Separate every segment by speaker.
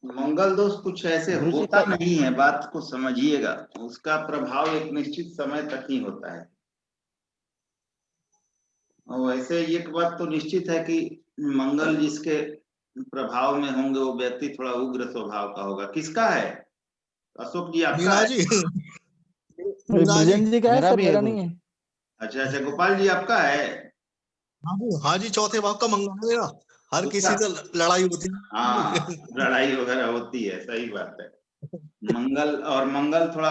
Speaker 1: मंगल दोष कुछ ऐसे
Speaker 2: गुरु जी
Speaker 1: होता नहीं है, बात को समझिएगा। उसका प्रभाव एक निश्चित समय तक ही होता है। और वैसे एक बात तो निश्चित है कि मंगल जिसके प्रभाव में होंगे वो व्यक्ति थोड़ा उग्र स्वभाव का होगा। किसका है? अशोक जी आपका
Speaker 3: मीना
Speaker 1: है?
Speaker 3: जी, मीना जी।
Speaker 2: ब्रजेंद्र जी का है
Speaker 4: मेरा
Speaker 2: सर,
Speaker 4: भी है
Speaker 2: मेरा
Speaker 4: गुरु
Speaker 2: नहीं
Speaker 4: जी।
Speaker 2: है।
Speaker 1: अच्छा अच्छा, गोपाल जी आपका है?
Speaker 3: हाँ जी, चौथे भाव का मंगल है मेरा। हर
Speaker 1: दूसरा?
Speaker 3: किसी से लड़ाई होती है।
Speaker 1: हाँ, लड़ाई वगैरह होती है, सही बात है। मंगल, और मंगल थोड़ा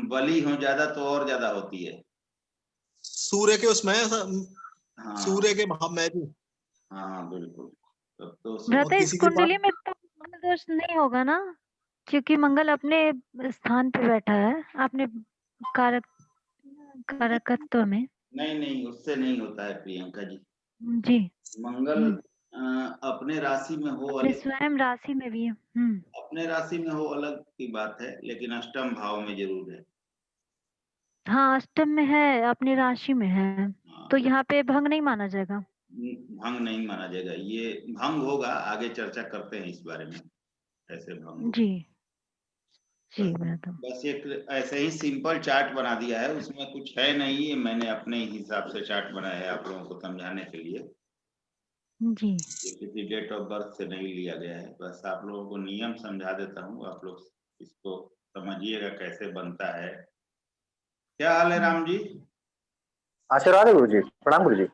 Speaker 1: बली हो ज्यादा तो और ज्यादा होती है।
Speaker 3: सूर्य के उसमें है,
Speaker 1: हाँ
Speaker 3: सूर्य के भाव में जी।
Speaker 1: हाँ बिल्कुल। तब तो
Speaker 3: और
Speaker 5: भ्राता, इस
Speaker 3: किसी के पास
Speaker 5: कुंडली में तो मंगल दोष नहीं होगा ना, क्योंकि मंगल अपने स्थान पे बैठा है, अपने कारक कारकत्व में।
Speaker 1: नहीं नहीं, उससे नहीं होता है प्रियंका जी।
Speaker 5: जी।
Speaker 1: मंगल अपने राशि में हो
Speaker 5: अपने
Speaker 1: अलग,
Speaker 5: स्वयं राशि में भी है।
Speaker 1: अपने राशि में हो अलग की बात है, लेकिन अष्टम भाव में जरूर है।
Speaker 5: हाँ, अष्टम में है, अपनी राशि में है,
Speaker 1: हाँ,
Speaker 5: तो यहाँ पे भंग नहीं माना जाएगा।
Speaker 1: भंग नहीं माना जाएगा। ये भंग होगा, आगे चर्चा करते हैं इस बारे में, कैसे भंग होगा।
Speaker 5: जी जी
Speaker 1: बस,
Speaker 5: भ्राता।
Speaker 1: बस एक ऐसे ही सिंपल चार्ट बना दिया है, उसमें कुछ है नहीं, ये मैंने अपने हिसाब से चार्ट बनाया है आप लोगों को समझाने के लिए।
Speaker 5: जी
Speaker 1: ये किसी डेट ऑफ बर्थ से नहीं लिया गया है, बस आप लोगों को नियम समझा देता हूँ, आप लोग इसको समझिएगा कैसे बनता है। क्या हाल है राम जी?
Speaker 4: आशीर्वाद है गुरु जी, प्रणाम गुरु जी।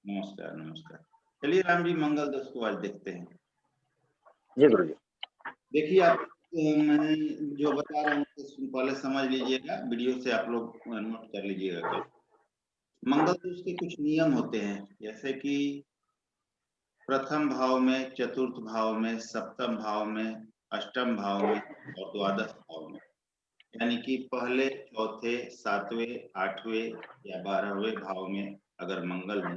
Speaker 1: नमस्कार नमस्कार। चलिए राम जी, मंगल दोष को आज देखते हैं।
Speaker 4: जी गुरु जी।
Speaker 1: देखिए आप, मैं जो बता रहा हूँ तो पहले समझ लीजिएगा, वीडियो से आप लोग नोट कर लीजिएगा क्या। मंगल दोष के कुछ नियम होते हैं, जैसे कि प्रथम भाव में, चतुर्थ भाव में, सप्तम भाव में, अष्टम भाव में और द्वादश भाव में। यानी कि पहले, चौथे, सातवें, आठवें या 12वें भाव में अगर मंगल हो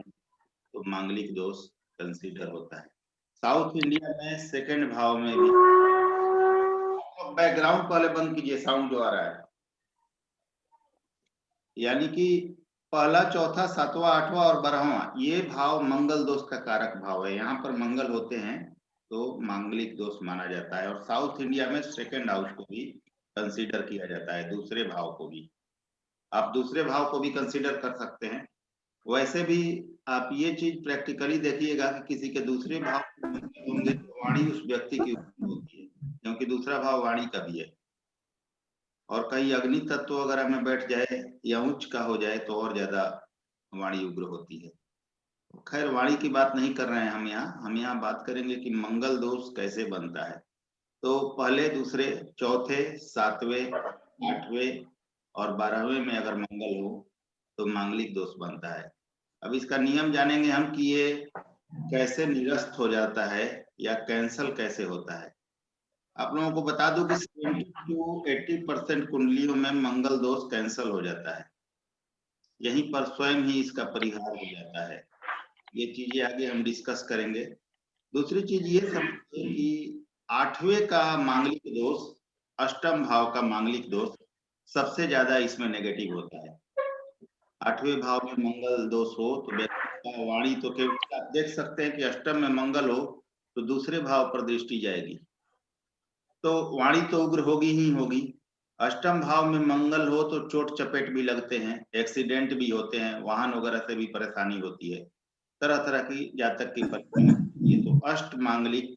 Speaker 1: तो मांगलिक दोष कंसीडर होता है। साउथ इंडिया में सेकंड भाव में भी, बैकग्राउंड पहले बंद कीजिए, साउंड जो आ रहा है। यानी कि पहला, चौथा, सातवां, आठवां और 12वां ये भाव मंगल दोष का कारक भाव है। यहाँ पर मंगल होते हैं तो मांगलिक दोष माना जाता है। और साउथ इंडिया में सेकंड हाउस को भी कंसीडर किया जाता है, दूसरे भाव को भी। आप दूसरे भाव को भी कंसीडर कर सकते हैं। वैसे भी आप ये चीज प्रैक्टिकली देखिएगा कि किसी के दूसरे भाव होंगे तो वाणी उस व्यक्ति की होती है, क्योंकि दूसरा भाव वाणी का भी है। और कहीं अग्नि तत्व वगैरह में बैठ जाए या उच्च का हो जाए तो और ज्यादा वाणी उग्र होती है। खैर, वाणी की बात नहीं कर रहे हैं हम यहाँ बात करेंगे कि मंगल दोष कैसे बनता है। तो पहले, दूसरे, चौथे, सातवें, आठवें और 12वें में अगर मंगल हो तो मांगलिक दोष बनता है। अब इसका नियम जानेंगे हम कि ये कैसे निरस्त हो जाता है या कैंसल कैसे होता है। आप लोगों को बता दूं कि 70 to 80% कुंडलियों में मंगल दोष कैंसल हो जाता है, यहीं पर स्वयं ही इसका परिहार हो जाता है। ये चीजें आगे हम डिस्कस करेंगे। दूसरी चीज ये समझिए कि 8वें का मांगलिक दोष, अष्टम भाव का मांगलिक दोष सबसे ज्यादा इसमें नेगेटिव होता है। 8वें भाव में मंगल दोष हो तो व्यक्ति का वाणी तो केवल आप देख सकते हैं कि अष्टम में मंगल हो तो दूसरे भाव पर दृष्टि जाएगी, तो वाणी तो उग्र होगी ही होगी। अष्टम भाव में मंगल हो तो चोट चपेट भी लगते हैं, एक्सीडेंट भी होते हैं, वाहन वगैरह से भी परेशानी होती है, तरह तरह की जातक की परेशानी। ये तो अष्ट मांगलिक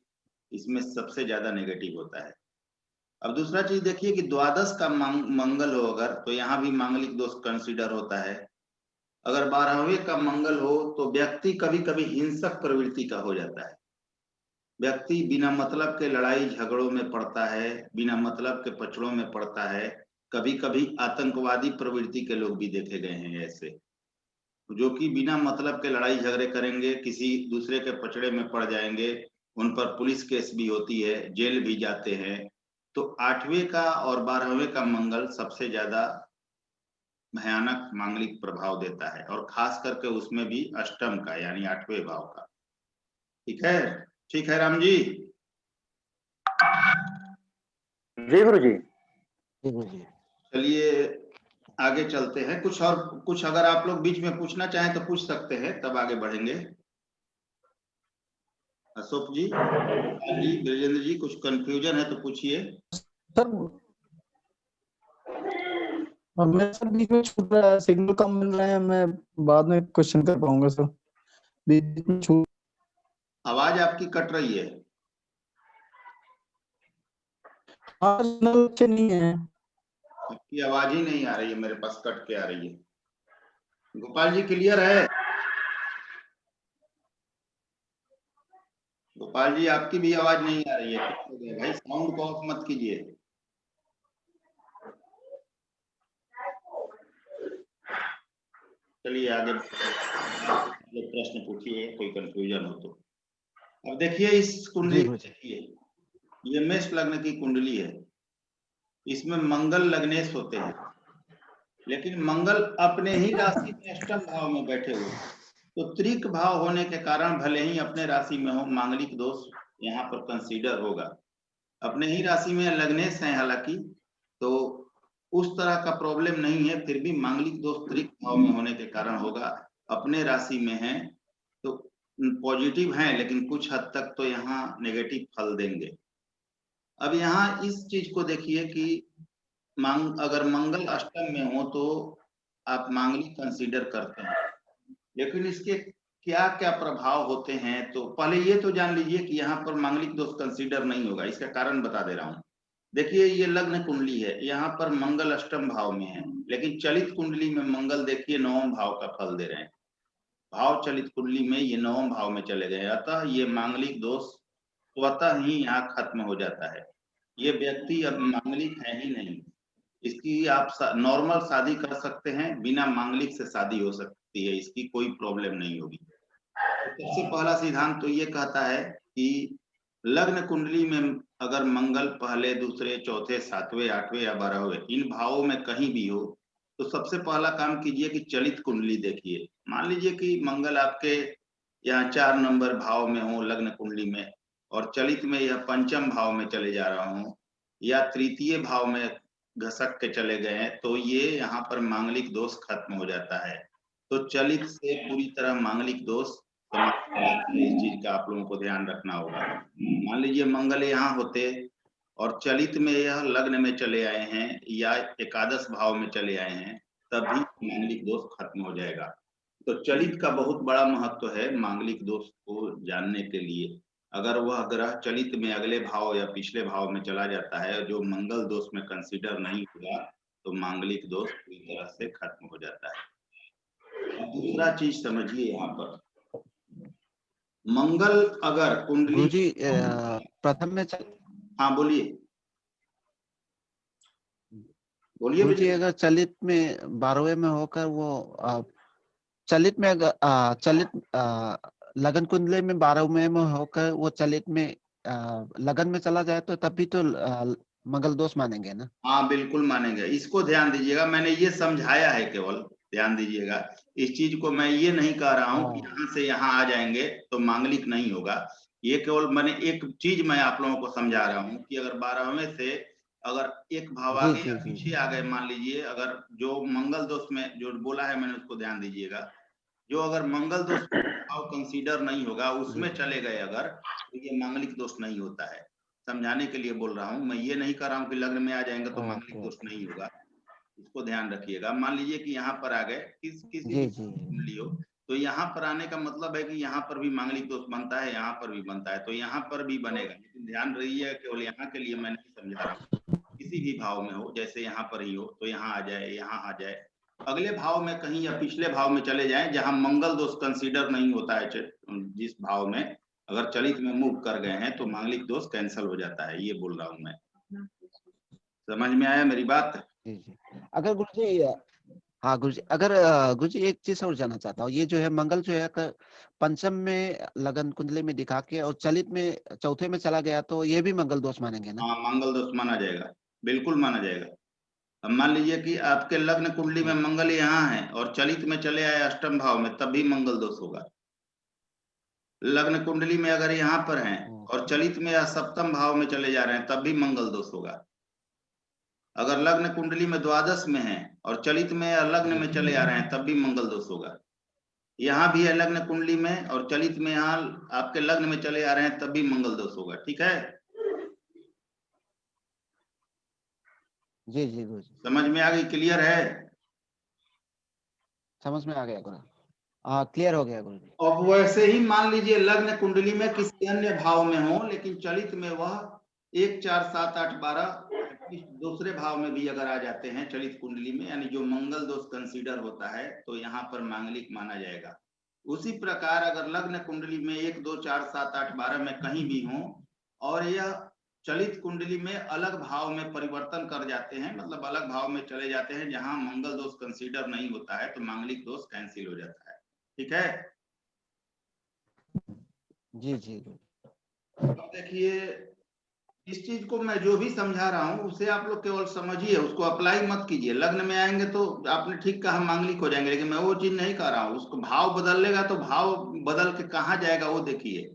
Speaker 1: इसमें सबसे ज्यादा नेगेटिव होता है। अब दूसरा चीज देखिए कि द्वादश का मंगल हो अगर, तो यहाँ भी मांगलिक दोष कंसीडर होता है। अगर 12वें का मंगल हो तो व्यक्ति कभी कभी हिंसक प्रवृत्ति का हो जाता है। व्यक्ति बिना मतलब के लड़ाई झगड़ों में पड़ता है, बिना मतलब के पचड़ों में पड़ता है। कभी कभी आतंकवादी प्रवृत्ति के लोग भी देखे गए हैं ऐसे, जो कि बिना मतलब के लड़ाई झगड़े करेंगे, किसी दूसरे के पचड़े में पड़ जाएंगे, उन पर पुलिस केस भी होती है, जेल भी जाते हैं। तो 8वें का और 12वें का मंगल सबसे ज्यादा भयानक मांगलिक प्रभाव देता है, और खास करके उसमें भी अष्टम का यानी 8वें भाव का। ठीक है, ठीक है राम जी।
Speaker 4: जी गुरु जी।
Speaker 1: चलिए आगे चलते हैं। कुछ और, कुछ अगर आप लोग बीच में पूछना चाहें तो पूछ सकते हैं, तब आगे बढ़ेंगे। अशोक जी, जी, ब्रजेंद्र जी, कुछ कंफ्यूजन है तो पूछिए।
Speaker 3: सर मैं सर बीच में छूट रहा है, सिग्नल कम मिल रहे हैं, मैं बाद में क्वेश्चन कर पाऊंगा सर, बीच में छूट।
Speaker 1: आवाज आपकी कट रही है।
Speaker 3: हाँ सिग्नल अच्छे नहीं है।
Speaker 1: आपकी आवाज ही नहीं आ रही है, मेरे पास कट के आ रही है। गोपाल जी क्लियर है? गोपाल जी आपकी भी आवाज नहीं आ रही है, क्या हो गया भाई? साउंड को ऑफ मत कीजिए। चलिए आगे प्रश्न पूछिए, कोई कंफ्यूजन हो तो। अब देखिए इस कुंडली
Speaker 2: जी
Speaker 1: को
Speaker 2: गुरुजी।
Speaker 1: देखिए, ये मेष लग्न की कुंडली है, इसमें मंगल लग्नेश होते हैं, लेकिन मंगल अपने ही राशि में अष्टम भाव में बैठे हुए हैं। तो त्रिक भाव होने के कारण भले ही अपने राशि में हो, मांगलिक दोष यहाँ पर कंसीडर होगा। अपने ही राशि में लग्नेश है हालांकि, तो उस तरह का प्रॉब्लम नहीं है, फिर भी मांगलिक दोष त्रिक भाव में होने के कारण होगा। अपने राशि में है तो पॉजिटिव है, लेकिन कुछ हद तक तो यहाँ नेगेटिव फल देंगे। अब यहाँ इस चीज को देखिए कि अगर मंगल अष्टम में हो तो आप मांगलिक कंसीडर करते हैं, लेकिन इसके क्या क्या प्रभाव होते हैं, तो पहले ये तो जान लीजिए कि यहाँ पर मांगलिक दोष कंसीडर नहीं होगा। इसका कारण बता दे रहा हूँ। देखिए ये लग्न कुंडली है, यहाँ पर मंगल अष्टम भाव में है, लेकिन चलित कुंडली में मंगल देखिए नवम भाव का फल दे रहे हैं। भाव चलित कुंडली में ये नवम भाव में चले गए, अतः ये मांगलिक दोष स्वतः ही यहाँ खत्म हो जाता है। ये व्यक्ति अब मांगलिक है ही नहीं, इसकी आप नॉर्मल शादी कर सकते हैं, बिना मांगलिक से शादी हो सकती है, इसकी कोई प्रॉब्लम नहीं होगी। तो सबसे पहला सिद्धांत तो ये कहता है कि लग्न कुंडली में अगर मंगल पहले, दूसरे, चौथे, सातवें, आठवें या 12वें इन भावों में कहीं भी हो, तो सबसे पहला काम कीजिए कि चलित कुंडली देखिए। मान लीजिए कि मंगल आपके यहाँ 4 नंबर भाव में हो लग्न कुंडली में, और चलित में यह पंचम भाव में चले जा रहा हूँ, या तृतीय भाव में घसक के चले गए हैं, तो ये यहाँ पर मांगलिक दोष खत्म हो जाता है। तो चलित से पूरी तरह मांगलिक दोष समाप्त हो जाता है। इस चीज का आप लोगों को ध्यान रखना होगा। मान लीजिए मंगल यहाँ होते और चलित में यह लग्न में चले आए हैं या एकादश भाव में चले आए हैं, तभी मांगलिक दोष खत्म हो जाएगा। तो चलित का बहुत बड़ा महत्व है मांगलिक दोष को जानने के लिए। अगर वह ग्रह चलित में अगले भाव या पिछले भाव में चला जाता है, जो मंगल दोष में कंसीडर नहीं होगा, तो मांगलिक दोष पूरी तरह से खत्म हो जाता है। अब दूसरा चीज समझिए, यहाँ पर मंगल अगर कुंडली,
Speaker 2: गुरुजी प्रथम में
Speaker 1: हाँ बोलिए बोलिए
Speaker 2: गुरुजी,
Speaker 1: विजय।
Speaker 2: अगर चलित में 12वें में होकर वो चलित में चलित लगन कुंडली में 12वें में होकर वो चलित में लगन में चला जाए तो तभी तो मंगल दोष मानेंगे ना?
Speaker 1: हाँ बिल्कुल मानेंगे, इसको ध्यान दीजिएगा, मैंने ये समझाया है, केवल ध्यान दीजिएगा इस चीज को। मैं ये नहीं कह रहा हूँ कि यहाँ से यहाँ आ जाएंगे तो मांगलिक नहीं होगा। ये केवल मैंने एक चीज मैं आप लोगों को समझा रहा हूँ कि अगर 12वें से अगर एक भाव
Speaker 2: जी
Speaker 1: आगे
Speaker 2: जी
Speaker 1: या
Speaker 2: जी
Speaker 1: पीछे
Speaker 2: जी।
Speaker 1: आ गए, मान लीजिए अगर जो मंगल दोष में जो बोला है मैंने उसको ध्यान दीजिएगा, जो अगर मंगल दोष भाव कंसीडर नहीं होगा उसमें चले गए अगर, तो ये मांगलिक दोष नहीं होता है। समझाने के लिए बोल रहा हूँ, मैं ये नहीं कर रहा हूँ कि लग्न में आ जाएंगे तो मांगलिक दोष नहीं होगा। इसको ध्यान रखिएगा। मान लीजिए कि यहाँ पर आ गए, किसी
Speaker 2: जी
Speaker 1: भी
Speaker 2: जी
Speaker 1: कुंडली हो, तो यहाँ पर आने का मतलब है कि यहाँ पर भी मांगलिक दोष बनता है, यहाँ पर भी बनता है, तो यहाँ पर भी बनेगा। लेकिन ध्यान रहिए केवल यहाँ के लिए मैं नहीं समझा रहा हूँ, किसी भी भाव में हो, जैसे यहाँ पर ही हो तो यहाँ आ जाए, यहाँ आ जाए, अगले भाव में कहीं या पिछले भाव में चले जाएं जहां मंगल दोष कंसीडर नहीं होता है, जिस भाव में अगर चलित में मूव कर गए हैं तो मांगलिक दोष कैंसिल हो जाता है, ये बोल रहा हूं मैं। समझ में आया मेरी बात?
Speaker 2: जी जी। अगर गुरुजी, हाँ गुरुजी, अगर गुरुजी एक चीज और जानना चाहता हूँ, ये जो है मंगल जो है पंचम में लगन कुंडली में दिखा के और चलित में चौथे में चला गया तो ये भी मंगल दोष मानेंगे ना?
Speaker 1: हाँ मंगल दोष माना जाएगा, बिल्कुल माना जाएगा। अब मान लीजिए कि आपके लग्न कुंडली में मंगल यहाँ है और चलित में चले आए अष्टम भाव में, तब भी मंगल दोष होगा। लग्न कुंडली में अगर यहाँ पर हैं और चलित में या सप्तम भाव में चले जा रहे हैं, तब भी मंगल दोष होगा। अगर लग्न कुंडली में द्वादश में है और चलित में या लग्न में चले आ रहे हैं, तब भी मंगल दोष होगा। यहाँ भी है लग्न कुंडली में और चलित में यहाँ आपके लग्न में चले आ रहे हैं, तब भी मंगल दोष होगा। ठीक है,
Speaker 2: जी जी गुरुजी,
Speaker 1: समझ में आ गई? क्लियर है?
Speaker 2: समझ में आ गया गुरु। हाँ, क्लियर हो गया गुरुजी।
Speaker 1: और वैसे ही मान लीजिए लग्न कुंडली में किसी अन्य भाव में हो, लेकिन चलित में वह 1 4 7 8 12 दूसरे भाव में भी अगर आ जाते हैं चलित कुंडली में, यानी जो मंगल दोष कंसीडर होता है, तो यहाँ पर मांगलिक माना जाएगा। उसी प्रकार अगर लग्न कुंडली में 1 2 4 7 8 12 में कहीं भी हो और यह चलित कुंडली में अलग भाव में परिवर्तन कर जाते हैं, मतलब अलग भाव में चले जाते हैं जहां मंगल दोष कंसीडर नहीं होता है, तो मांगलिक दोष कैंसिल हो जाता है। ठीक है,
Speaker 2: जी जी गुरु।
Speaker 1: अब देखिए इस चीज को मैं जो भी समझा रहा हूँ उसे आप लोग केवल समझिए, उसको अप्लाई मत कीजिए। लग्न में आएंगे तो आपने ठीक कहा मांगलिक हो जाएंगे, लेकिन मैं वो चीज नहीं कह रहा हूँ। उसको भाव बदल लेगा तो भाव बदल के कहाँ जाएगा वो देखिए।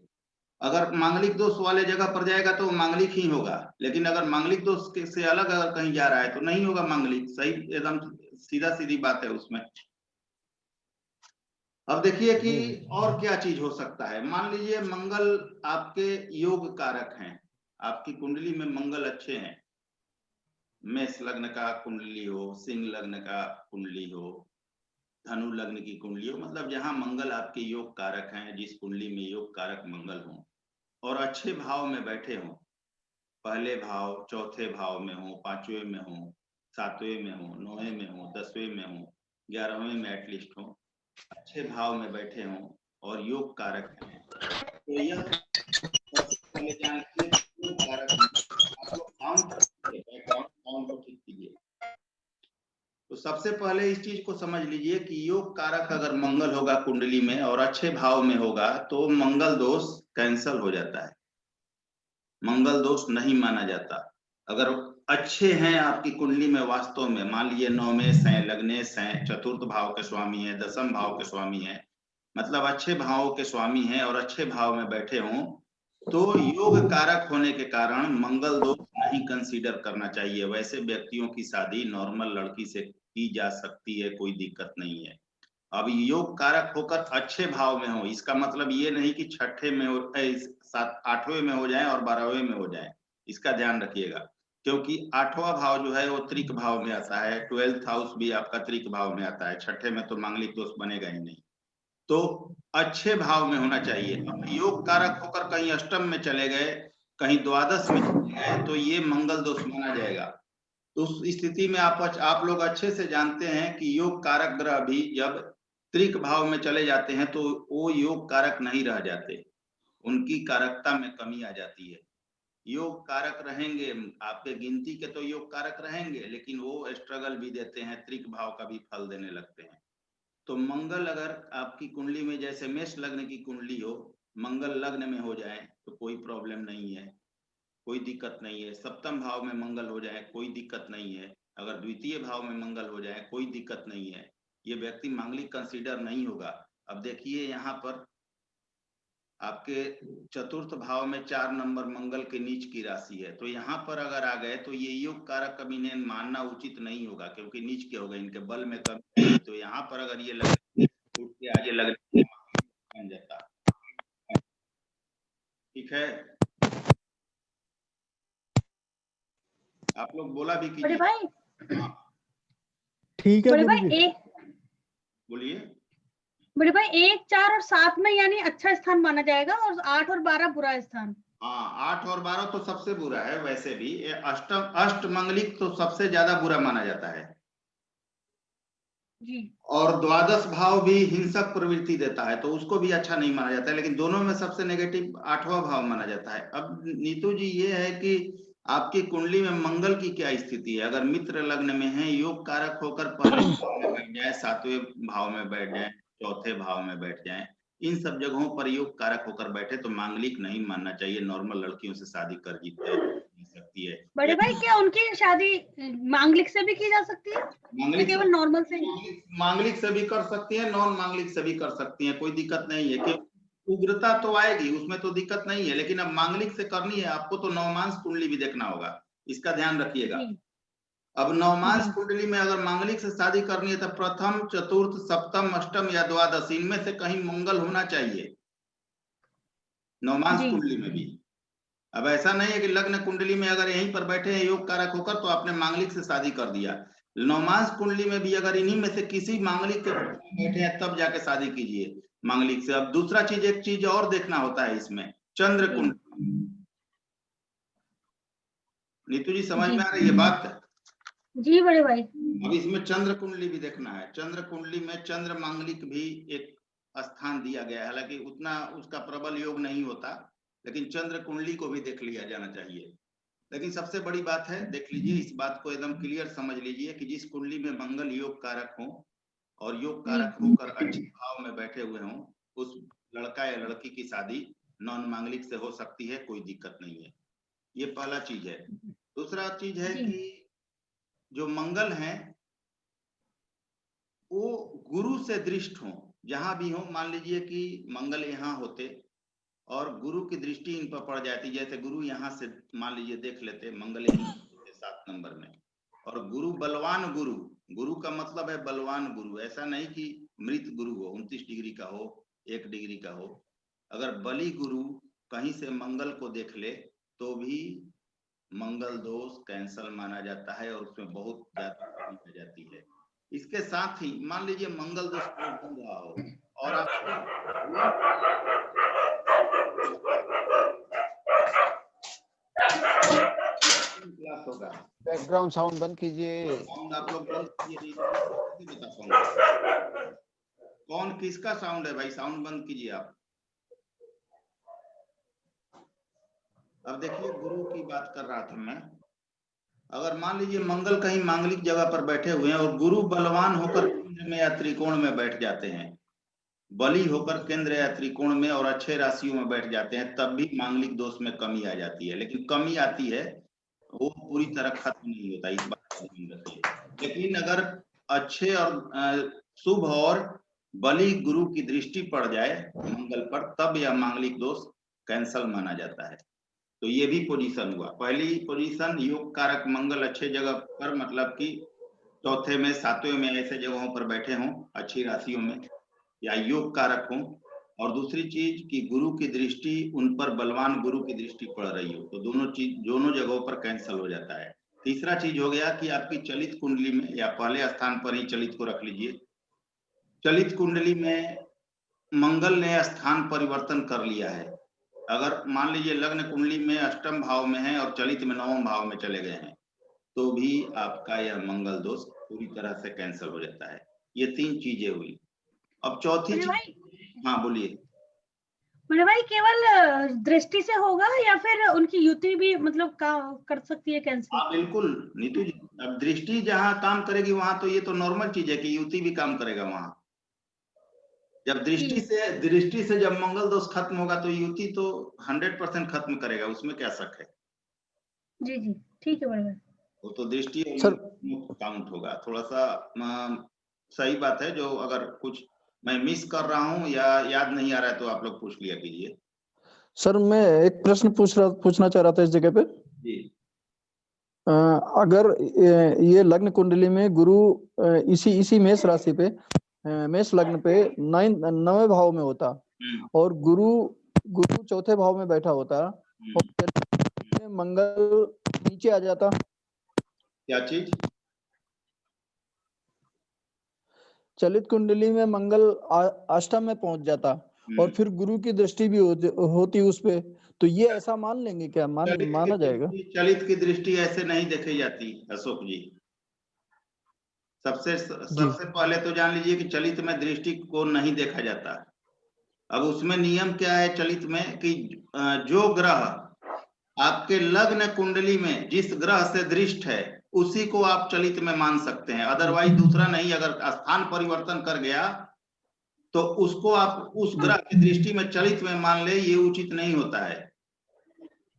Speaker 1: अगर मांगलिक दोष वाले जगह पर जाएगा तो मांगलिक ही होगा, लेकिन अगर मांगलिक दोष से अलग अगर कहीं जा रहा है तो नहीं होगा मांगलिक। सही, एकदम सीधा सीधी बात है उसमें। अब देखिए कि और क्या चीज हो सकता है। मान लीजिए मंगल आपके योग कारक हैं, आपकी कुंडली में मंगल अच्छे हैं, मेष लग्न का कुंडली हो, सिंह लग्न का कुंडली हो, धनु लग्न की कुंडली हो, मतलब जहां मंगल आपके योग कारक हैं, जिस कुंडली में योग कारक मंगल हो और अच्छे भाव में बैठे हों, पहले भाव, चौथे भाव में हो, पांचवें में हो, सातवें में हो, नौवें में हो, 10वें में हो, 11वें में एटलीस्ट हो, अच्छे भाव में बैठे हों और योग कारक हैं, तो यह सबसे पहले जानते हैं योग कारक आप लोग काउंट को ठीक कीजिए। तो सबसे पहले इस चीज को समझ लीजिए कि योग कारक अगर मंगल होगा कुंडली में और अच्छे भाव में होगा तो मंगल दोष कैंसल हो जाता है, मंगल दोष नहीं माना जाता। अगर अच्छे हैं आपकी कुंडली में वास्तव में, मान लीजिए नवमेश हैं, लग्नेश हैं, चतुर्थ भाव के स्वामी हैं, दसम भाव के स्वामी हैं, मतलब अच्छे भावों के स्वामी हैं और अच्छे भाव में बैठे हों, तो योग कारक होने के कारण मंगल दोष नहीं कंसीडर करना चाहिए। वैसे व्यक्तियों की शादी नॉर्मल लड़की से की जा सकती है, कोई दिक्कत नहीं है। अब योग कारक होकर अच्छे भाव में हो, इसका मतलब ये नहीं कि छठे में हो, 8वें में हो जाए और 12वें में हो जाए, इसका ध्यान रखिएगा। क्योंकि 8वां भाव जो है वो त्रिक भाव में आता है, 12th हाउस भी आपका त्रिक भाव में आता है, छठे में तो मांगलिक दोष बनेगा ही नहीं। तो अच्छे भाव में होना चाहिए। अब योग कारक होकर कहीं अष्टम में चले गए, कहीं द्वादश में चले गए, तो ये मंगल दोष माना जाएगा। तो उस स्थिति में आप लोग अच्छे से जानते हैं कि योग कारक ग्रह भी जब त्रिक भाव में चले जाते हैं तो वो योग कारक नहीं रह जाते, उनकी कारकता में कमी आ जाती है। योग कारक रहेंगे, आपके गिनती के तो योग कारक रहेंगे, लेकिन वो स्ट्रगल भी देते हैं, त्रिक भाव का भी फल देने लगते हैं। तो मंगल अगर आपकी कुंडली में, जैसे मेष लग्न की कुंडली हो, मंगल लग्न में हो जाए तो कोई प्रॉब्लम नहीं है, कोई दिक्कत नहीं है। सप्तम भाव में मंगल हो जाए कोई दिक्कत नहीं है, अगर द्वितीय भाव में मंगल हो जाए कोई दिक्कत नहीं है, ये व्यक्ति मांगलिक कंसीडर नहीं होगा। अब देखिए यहाँ पर आपके चतुर्थ भाव में 4 नंबर मंगल के नीच की राशि है, तो यहाँ पर अगर आ गए तो ये योग कारक कभी इन्हें मानना उचित नहीं होगा, क्योंकि नीच के हो गए, इनके बल में कमी। तो यहाँ पर अगर ये आगे लग बन जाता। ठीक है, आप लोग बोला भी कीजिए।
Speaker 6: बड़े भाई,
Speaker 3: ठीक है
Speaker 6: बड़े भाई
Speaker 3: गुरुजी।
Speaker 1: बोलिए।
Speaker 6: बड़े भाई 1 4 और 7 में यानी अच्छा स्थान माना जाएगा और 8 और 12 बुरा स्थान।
Speaker 1: हाँ, 8 और 12 तो सबसे बुरा है। वैसे भी अष्ट मंगलिक तो सबसे ज्यादा बुरा माना जाता है
Speaker 6: जी।
Speaker 1: और द्वादश भाव भी हिंसक प्रवृत्ति देता है, तो उसको भी अच्छा नहीं माना जाता है, लेकिन दोनों में सबसे नेगेटिव 8वां भाव माना जाता है। अब नीतू जी ये है कि आपकी कुंडली में मंगल की क्या स्थिति है। अगर मित्र लग्न में है, योग कारक होकर पहले भाव में बैठ जाए, 7वें भाव में बैठ जाए, चौथे भाव में बैठ जाए, इन सब जगहों पर योग कारक होकर बैठे तो मांगलिक नहीं मानना चाहिए। नॉर्मल लड़कियों से शादी कर सकती है।
Speaker 6: बड़े भाई क्या उनकी शादी मांगलिक से भी की जा सकती है?
Speaker 1: मांगलिक
Speaker 6: केवल नॉर्मल से?
Speaker 1: मांगलिक से भी कर सकती है, नॉन मांगलिक से भी कर सकती है, कोई दिक्कत नहीं है। कि उग्रता तो आएगी उसमें तो दिक्कत नहीं है, लेकिन अब मांगलिक से करनी है आपको तो नवमांश कुंडली भी देखना होगा, इसका ध्यान रखिएगा। अब नवमांश
Speaker 6: जी।
Speaker 1: कुंडली में अगर मांगलिक से शादी करनी है तो प्रथम, चतुर्थ, सप्तम, अष्टम या द्वादश इनमें से कहीं मंगल होना चाहिए नवमांश
Speaker 6: जी।
Speaker 1: कुंडली में भी। अब ऐसा नहीं है कि लग्न कुंडली में अगर यहीं पर बैठे हैं योग कारक होकर तो आपने मांगलिक से शादी कर दिया। नवमांश कुंडली में भी अगर इन्हीं में से किसी मांगलिक के बैठे हैं तब जाके शादी कीजिए मांगलिक से। अब दूसरा चीज, एक चीज और देखना होता है इसमें, चंद्र कुंडली। नीतू जी समझ
Speaker 6: जी।
Speaker 1: में आ रही है बात?
Speaker 6: जी बड़े भाई।
Speaker 1: अब इसमें चंद्र कुंडली भी देखना है। चंद्र कुंडली में चंद्र मांगलिक भी एक स्थान दिया गया है, हालांकि उतना उसका प्रबल योग नहीं होता, लेकिन चंद्र कुंडली को भी देख लिया जाना चाहिए। लेकिन सबसे बड़ी बात है, देख लीजिए इस बात को एकदम क्लियर समझ लीजिए कि जिस कुंडली में मंगल योग कारक हो और योग कारक होकर अच्छे भाव में बैठे हुए हों, उस लड़का या लड़की की शादी नॉन मांगलिक से हो सकती है, कोई दिक्कत नहीं है। ये पहला चीज है। दूसरा चीज है कि जो मंगल हैं वो गुरु से दृष्ट हो, जहां भी हो। मान लीजिए कि मंगल यहाँ होते और गुरु की दृष्टि इन पर पड़ जाती, जैसे गुरु यहाँ से मान लीजिए देख लेते, मंगल यहीं 7 नंबर में, और गुरु बलवान गुरु, गुरु का मतलब है बलवान गुरु, ऐसा नहीं कि मृत गुरु हो 29 डिग्री का हो 1 डिग्री का हो। अगर बली गुरु कहीं से मंगल को देख ले तो भी मंगल दोष कैंसल माना जाता है और उसमें बहुत ज्यादा कमी हो जाती है। इसके साथ ही मान लीजिए मंगल दोष बन रहा हो और आप क्लास होगा,
Speaker 2: बैकग्राउंड साउंड बंद कीजिए।
Speaker 1: साउंड आप लोग बंद कीजिए, नहीं बता पाऊंगा कौन किसका साउंड है भाई, साउंड बंद कीजिए आप। अब देखिए गुरु की बात कर रहा था मैं। अगर मान लीजिए मंगल कहीं मांगलिक जगह पर बैठे हुए हैं और गुरु बलवान होकर केंद्र में या त्रिकोण में बैठ जाते हैं, बली होकर केंद्र या त्रिकोण में और अच्छे राशियों में बैठ जाते हैं, तब भी मांगलिक दोष में कमी आ जाती है। लेकिन कमी आती है, वो पूरी तरह खत्म नहीं होता, इस बात को ध्यान रखिए। लेकिन अगर अच्छे और शुभ और बली गुरु की दृष्टि पड़ जाए मंगल पर, तब यह मांगलिक दोष कैंसल माना जाता है। तो ये भी पोजीशन हुआ। पहली पोजीशन योग कारक मंगल अच्छे जगह पर, मतलब कि चौथे में, सातवें में, ऐसे जगहों पर बैठे हों अच्छी राशियों में या योग कारक हों। और दूसरी चीज कि गुरु की दृष्टि उन पर, बलवान गुरु की दृष्टि पड़ रही हो, तो दोनों जगहों पर कैंसल हो जाता है। तीसरा चीज हो गया कि आपकी चलित कुंडली में, या पहले स्थान पर ही चलित को रख लीजिए, चलित कुंडली में मंगल ने स्थान परिवर्तन कर लिया है। अगर मान लीजिए लग्न कुंडली में अष्टम भाव में है और चलित में 9वें भाव में चले गए हैं, तो भी आपका यह मंगल दोष पूरी तरह से कैंसिल हो जाता है। ये 3 चीजें हुई। अब चौथी चीज, हाँ बोलिए।
Speaker 6: बड़े भाई केवल दृष्टि से होगा या फिर उनकी युति भी मतलब कर सकती है कैंसिल?
Speaker 1: हाँ बिल्कुल नीतू जी, अब दृष्टि जहाँ काम करेगी वहां तो ये तो नॉर्मल चीज है कि युति भी काम करेगा वहां। जब दृष्टि से जब मंगल दोष खत्म होगा तो युति तो 100% खत्म करेगा, उसमें क्या शक है।
Speaker 6: जी जी ठीक है बड़े भाई।
Speaker 1: वो तो दृष्टि
Speaker 3: सर
Speaker 1: काउंट होगा। थोड़ा सा सही बात है, जो अगर कुछ मैं मिस कर रहा हूँ या याद नहीं आ रहा है तो आप लोग पूछ लिया कीजिए।
Speaker 3: सर मैं एक प्रश्न पूछना चाह रहा था इस जगह पे
Speaker 1: जी।
Speaker 3: अगर ये लग्न कुंडली में गुरु इसी मेष राशि पे, मेष लग्न पे 9वें भाव में होता और गुरु चौथे भाव में बैठा होता और मंगल नीचे आ जाता,
Speaker 1: क्या चीज?
Speaker 3: चलित कुंडली में मंगल अष्टम में पहुंच जाता और फिर गुरु की दृष्टि भी होती उस पे, तो ये ऐसा मान लेंगे क्या? माना जाएगा?
Speaker 1: चलित की दृष्टि ऐसे नहीं देखी जाती अशोक जी। सबसे पहले तो जान लीजिए कि चलित में दृष्टि को नहीं देखा जाता। अब उसमें नियम क्या है चलित में कि जो ग्रह आपके लग्न कुंडली में जिस ग्रह से दृष्ट है उसी को आप चलित में मान सकते हैं, अदरवाइज दूसरा नहीं। अगर स्थान परिवर्तन कर गया तो उसको आप उस ग्रह की दृष्टि में चलित में मान ले, ये उचित नहीं होता है।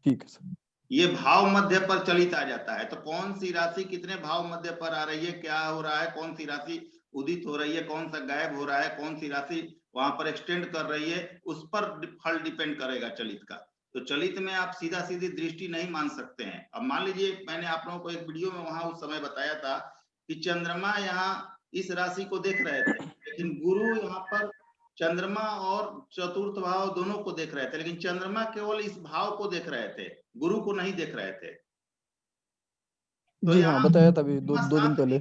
Speaker 3: ठीक है सर।
Speaker 1: ये भाव मध्य पर चलित आ जाता है। तो कौन सी राशि कितने भाव मध्य पर आ रही है, क्या हो रहा है, कौन सी राशि उदित हो रही है, कौन सा गायब हो रहा है, कौन सी राशि वहां पर एक्सटेंड कर रही है, उस पर फल डिपेंड करेगा चलित का। तो चलित में आप सीधा सीधी दृष्टि नहीं मान सकते हैं। अब मान लीजिए मैंने आप लोगों को एक वीडियो में वहां उस समय बताया था कि चंद्रमा यहाँ इस राशि को देख रहे थे, लेकिन गुरु यहाँ पर चंद्रमा और चतुर्थ भाव दोनों को देख रहे थे, लेकिन चंद्रमा केवल इस भाव को देख रहे थे, गुरु को नहीं देख रहे थे। तो
Speaker 3: जी हाँ, बताया था अभी 2 दिन पहले।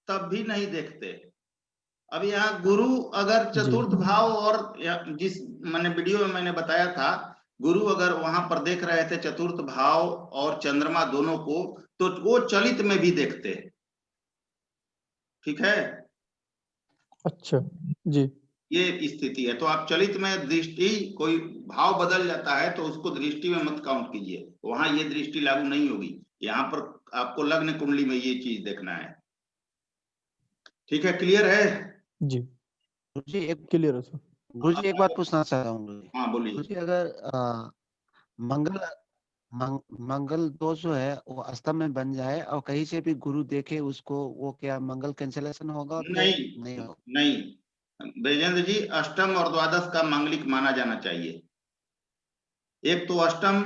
Speaker 1: तब भी नहीं देखते। अब यहाँ गुरु अगर चतुर्थ भाव और जिस मैंने वीडियो में मैंने बताया था, गुरु अगर वहां पर देख रहे थे चतुर्थ भाव और चंद्रमा दोनों को, तो वो चलित में भी देखते। ठीक है,
Speaker 3: अच्छा जी,
Speaker 1: ये स्थिति है। तो आप चलित में दृष्टि, कोई भाव बदल जाता है तो उसको दृष्टि में मत काउंट कीजिए, वहां ये दृष्टि लागू नहीं होगी। यहाँ पर आपको लग्न कुंडली में ये चीज देखना है। ठीक है, क्लियर है?
Speaker 3: जी
Speaker 2: गुरुजी एक
Speaker 3: क्लियर है सर।
Speaker 2: गुरुजी एक बात पूछना चाहता हूँ गुरुजी।
Speaker 1: हाँ बोलिए।
Speaker 2: गुरुजी अगर मंगल दोष जो है वो अष्टम में बन जाए और कहीं से भी गुरु देखे उसको, वो क्या मंगल कैंसिलेशन होगा? नहीं होगा।
Speaker 1: नहीं ब्रजेंद्र जी, अष्टम और द्वादश का मांगलिक माना जाना चाहिए। एक तो अष्टम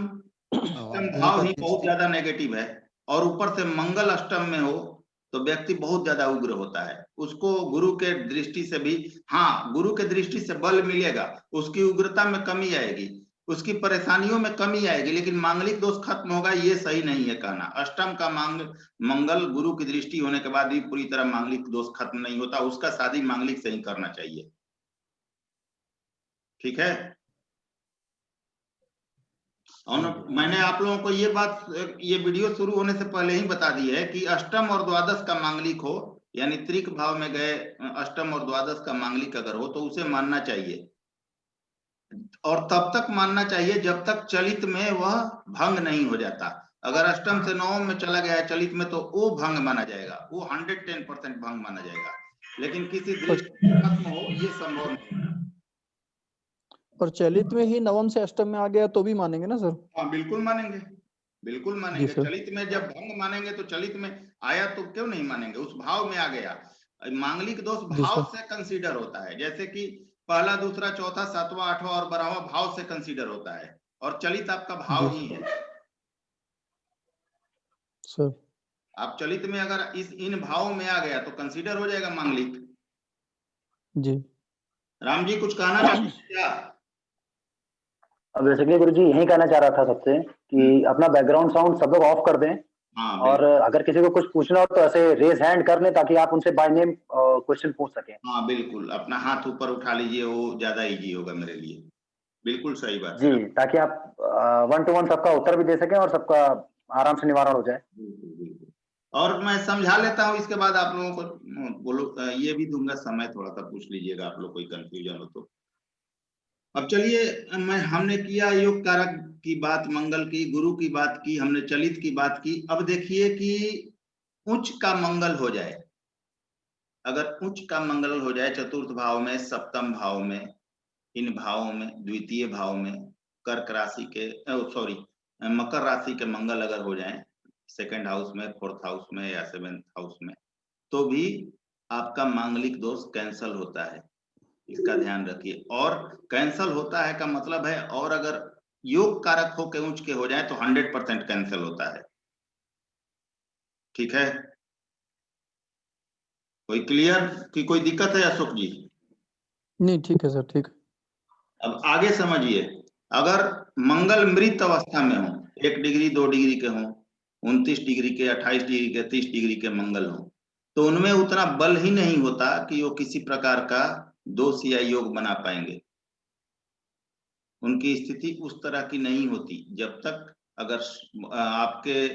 Speaker 1: भाव ही बहुत ज्यादा नेगेटिव है, और ऊपर से मंगल अष्टम में हो तो व्यक्ति बहुत ज्यादा उग्र होता है। उसको गुरु के दृष्टि से भी, हाँ गुरु के दृष्टि से बल मिलेगा, उसकी उग्रता में कमी आएगी, उसकी परेशानियों में कमी आएगी, लेकिन मांगलिक दोष खत्म होगा ये सही नहीं है कहना। अष्टम का मंगल गुरु की दृष्टि होने के बाद भी पूरी तरह मांगलिक दोष खत्म नहीं होता, उसका शादी मांगलिक से ही करना चाहिए। ठीक है, और मैंने आप लोगों को ये बात, ये वीडियो शुरू होने से पहले ही बता दी है कि अष्टम और द्वादश का मांगलिक हो, यानी त्रिक भाव में गए अष्टम और द्वादश का मांगलिक अगर हो तो उसे मानना चाहिए, और तब तक मानना चाहिए जब तक चलित में वह भंग नहीं हो जाता। अगर अष्टम से नवम में चला गया है चलित में तो वो भंग माना जाएगा, वो 110% भंग माना जाएगा, लेकिन किसी दृष्टि खत्म हो ये संभव नहीं।
Speaker 3: और चलित में ही नवम से अष्टम में आ गया तो भी मानेंगे ना सर?
Speaker 1: हाँ बिल्कुल मानेंगे, बिल्कुल मानेंगे। चलित में जब भंग मानेंगे तो चलित में आया तो क्यों नहीं मानेंगे, उस भाव में आ गया। मांगलिक दोष भाव से कंसीडर होता है, जैसे कि पहला दूसरा चौथा सातवां आठवां और 12वां भाव से कंसीडर होता है, और चलित आपका भाव ही है
Speaker 3: सर।
Speaker 1: आप चलित में अगर इन भाव में आ गया तो कंसीडर हो जाएगा मांगलिक।
Speaker 3: जी
Speaker 1: राम जी कुछ कहना चाहते हैं क्या?
Speaker 4: बेसिकली गुरुजी यही कहना चाह रहा था सबसे कि अपना बैकग्राउंड साउंड सब लोग ऑफ कर दें।
Speaker 1: हाँ,
Speaker 4: और अगर किसी को कुछ पूछना हो तो ऐसे रेज हैंड कर लें ताकि आप उनसे बाय नेम क्वेश्चन पूछ सकें।
Speaker 1: हाँ बिल्कुल, अपना हाथ ऊपर उठा लीजिए, वो ज्यादा इजी होगा मेरे लिए। बिल्कुल सही बात
Speaker 4: जी, ताकि आप 1-to-1 सबका उत्तर भी दे सकें और सबका आराम से निवारण हो जाए।
Speaker 1: बिल्कुल। और मैं समझा लेता हूँ, इसके बाद आप लोगों को बोलो ये भी दूंगा समय, थोड़ा सा पूछ लीजिएगा आप लोग कोई कंफ्यूजन हो तो। अब चलिए, हमने किया योग कारक की बात, मंगल की, गुरु की बात की, हमने चलित की बात की। अब देखिए कि उच्च का मंगल हो जाए, अगर उच्च का मंगल हो जाए चतुर्थ भाव में, सप्तम भाव में, इन भावों में, द्वितीय भाव में, कर्क राशि के मकर राशि के मंगल अगर हो जाए सेकंड हाउस में, फोर्थ हाउस में या सेवेंथ हाउस में, तो भी आपका मांगलिक दोष कैंसल होता है, इसका ध्यान रखिए। और कैंसल होता है का मतलब है, और अगर योग कारक हो के उच्च के हो जाए तो 100% कैंसल होता है। ठीक है, कोई क्लियर कि कोई दिक्कत है अशोक जी?
Speaker 3: नहीं ठीक है सर, ठीक है।
Speaker 1: अब आगे समझिए, अगर मंगल मृत अवस्था में हो, 1 डिग्री 2 डिग्री के हो, 29 डिग्री के, 28 डिग्री के, 30 डिग्री के मंगल हो, तो उनमें उतना बल ही नहीं होता कि वो किसी प्रकार का दोष या योग बना पाएंगे। उनकी स्थिति उस तरह की नहीं होती जब तक अगर आपके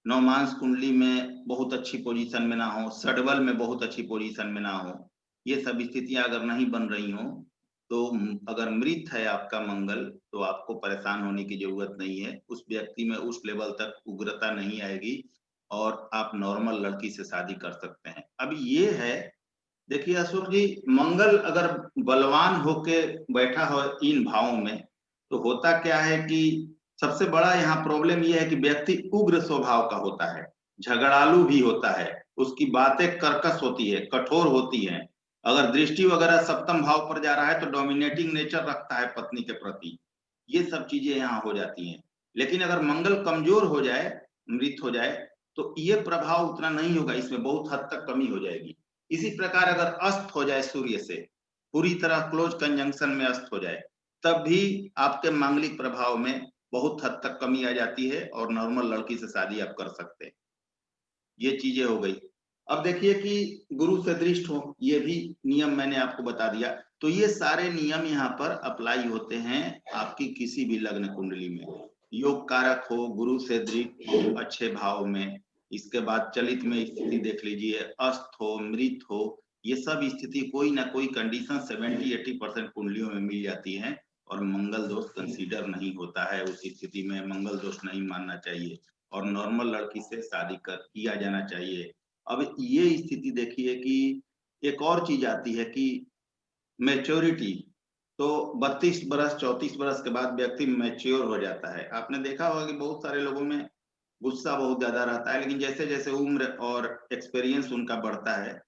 Speaker 1: नवमांश कुंडली में बहुत अच्छी पोजीशन में ना हो, षडबल में बहुत अच्छी पोजीशन में ना हो, ये सब स्थितियां अगर नहीं बन रही हो, तो अगर मृत है आपका मंगल तो आपको परेशान होने की जरूरत नहीं है। उस व्यक्ति में उस लेवल तक उग्रता नहीं आएगी और आप नॉर्मल लड़की से शादी कर सकते हैं। अब ये है, देखिए अशोक जी, मंगल अगर बलवान होके बैठा हो इन भावों में तो होता क्या है कि सबसे बड़ा यहाँ प्रॉब्लम यह है कि व्यक्ति उग्र स्वभाव का होता है, झगड़ालू भी होता है, उसकी बातें कर्कश होती है, कठोर होती हैं। अगर दृष्टि वगैरह सप्तम भाव पर जा रहा है तो डोमिनेटिंग नेचर रखता है पत्नी के प्रति, ये सब चीजें यहाँ हो जाती हैं। लेकिन अगर मंगल कमजोर हो जाए, मृत हो जाए, तो ये प्रभाव उतना नहीं होगा, इसमें बहुत हद तक कमी हो जाएगी। इसी प्रकार अगर अस्त हो जाए सूर्य से, पूरी तरह क्लोज कंजंक्शन में अस्त हो जाए, तब भी आपके मांगलिक प्रभाव में बहुत हद तक कमी आ जाती है और नॉर्मल लड़की से शादी आप कर सकते हैं। ये चीजें हो गई। अब देखिए कि गुरु से दृष्ट हो, ये भी नियम मैंने आपको बता दिया। तो ये सारे नियम यहाँ पर अप्लाई होते हैं आपकी किसी भी लग्न कुंडली में। योग कारक हो, गुरु से दृष्ट हो अच्छे भाव में, इसके बाद चलित में स्थिति देख लीजिए, अस्त हो, मृत हो, ये सब स्थिति कोई ना कोई कंडीशन 70-80% कुंडलियों में मिल जाती है और मंगल दोष कंसीडर नहीं होता है। उस स्थिति में मंगल दोष नहीं मानना चाहिए और नॉर्मल लड़की से शादी किया जाना चाहिए। अब ये स्थिति देखिए कि एक और चीज आती है कि मैच्योरिटी। तो 32 बरस 34 बरस के बाद व्यक्ति मैच्योर हो जाता है। आपने देखा होगा कि बहुत सारे लोगों में गुस्सा बहुत ज्यादा रहता है, लेकिन जैसे जैसे उम्र और एक्सपीरियंस उनका बढ़ता है,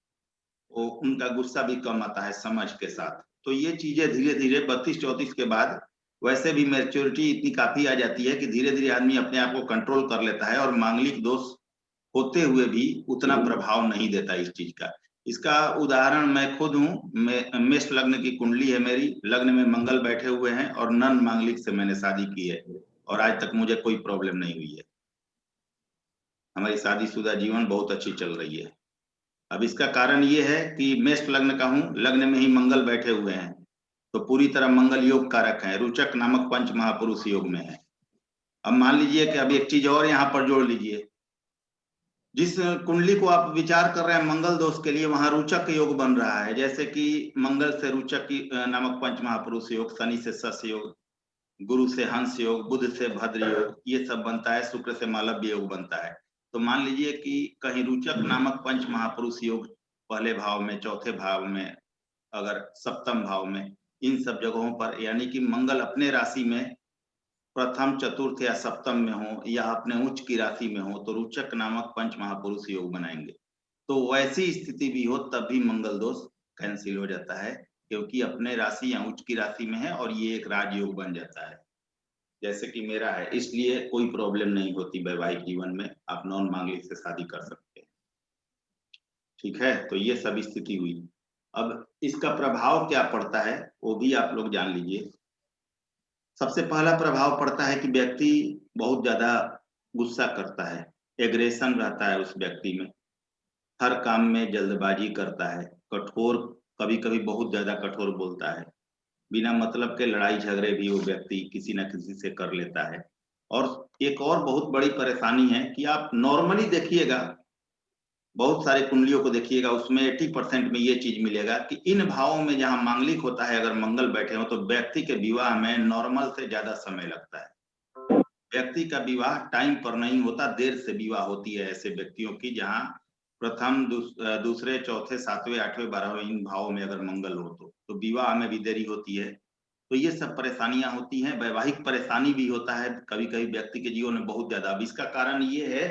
Speaker 1: वो उनका गुस्सा भी कम आता है समझ के साथ। तो ये चीजें धीरे धीरे 32-34 के बाद वैसे भी मैच्योरिटी इतनी काफी आ जाती है कि धीरे धीरे आदमी अपने आप को कंट्रोल कर लेता है और मांगलिक दोष होते हुए भी उतना प्रभाव नहीं देता इस चीज का। इसका उदाहरण मैं खुद हूँ। मेष लग्न की कुंडली है मेरी, लग्न में मंगल बैठे हुए हैं और नन मांगलिक से मैंने शादी की है और आज तक मुझे कोई प्रॉब्लम नहीं हुई है। हमारी शादीशुदा जीवन बहुत अच्छी चल रही है। अब इसका कारण ये है कि मेष लग्न का हूँ, लग्न में ही मंगल बैठे हुए हैं, तो पूरी तरह मंगल योग कारक है, रुचक नामक पंच महापुरुष योग में है। अब मान लीजिए कि अब एक चीज और यहाँ पर जोड़ लीजिए, जिस कुंडली को आप विचार कर रहे हैं मंगल दोष के लिए, वहां रुचक योग बन रहा है। जैसे कि मंगल से रुचक नामक पंच महापुरुष योग, शनि से शश योग, गुरु से हंस योग, बुध से भद्र योग, ये सब बनता है, शुक्र से मालव्य योग बनता है। तो मान लीजिए कि कहीं रुचक नामक पंच महापुरुष योग पहले भाव में, चौथे भाव में, अगर सप्तम भाव में, इन सब जगहों पर यानी कि मंगल अपने राशि में प्रथम, चतुर्थ या सप्तम में हो या अपने उच्च की राशि में हो, तो रुचक नामक पंच महापुरुष योग बनाएंगे। तो वैसी स्थिति भी हो तब भी मंगल दोष कैंसिल हो जाता है, क्योंकि अपने राशि या उच्च की राशि में है और ये एक राजयोग बन जाता है, जैसे कि मेरा है। इसलिए कोई प्रॉब्लम नहीं होती वैवाहिक जीवन में, आप नॉन मांगलिक से शादी कर सकते हैं। ठीक है, तो ये सब स्थिति हुई। अब इसका प्रभाव क्या पड़ता है वो भी आप लोग जान लीजिए। सबसे पहला प्रभाव पड़ता है कि व्यक्ति बहुत ज्यादा गुस्सा करता है, एग्रेशन रहता है उस व्यक्ति में, हर काम में जल्दबाजी करता है, कठोर, कभी कभी बहुत ज्यादा कठोर बोलता है, बिना मतलब के लड़ाई झगड़े भी वो व्यक्ति किसी न किसी से कर लेता है। और एक और बहुत बड़ी परेशानी है कि आप नॉर्मली देखिएगा, बहुत सारे कुंडलियों को देखिएगा, उसमें 80% में ये चीज मिलेगा कि इन भावों में जहां मांगलिक होता है, अगर मंगल बैठे हो, तो व्यक्ति के विवाह में नॉर्मल से ज्यादा समय लगता है। व्यक्ति का विवाह टाइम पर नहीं होता, देर से विवाह होती है ऐसे व्यक्तियों की जहां प्रथम, दूसरे, चौथे, सातवें, आठवें, 12वें इन भावों में अगर मंगल हो तो विवाह में भी देरी होती है। तो ये सब परेशानियां होती हैं। वैवाहिक परेशानी भी होता है कभी कभी व्यक्ति के जीवन में बहुत ज्यादा। अब इसका कारण ये है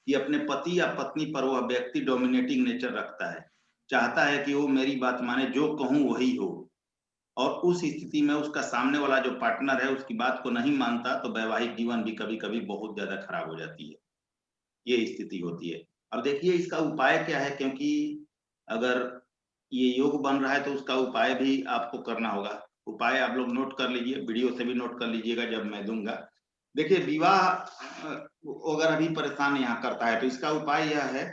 Speaker 1: कि अपने पति या पत्नी पर वह व्यक्ति डोमिनेटिंग नेचर रखता है, चाहता है कि वो मेरी बात माने, जो कहूं वही हो, और उस स्थिति में उसका सामने वाला जो पार्टनर है उसकी बात को नहीं मानता, तो वैवाहिक जीवन भी कभी कभी बहुत ज्यादा खराब हो जाती है, ये स्थिति होती है। अब देखिए इसका उपाय क्या है, क्योंकि अगर ये योग बन रहा है तो उसका उपाय भी आपको करना होगा। उपाय आप लोग नोट कर लीजिए, वीडियो से भी नोट कर लीजिएगा जब मैं दूंगा। देखिए विवाह अगर अभी परेशान यहाँ करता है तो इसका उपाय यह है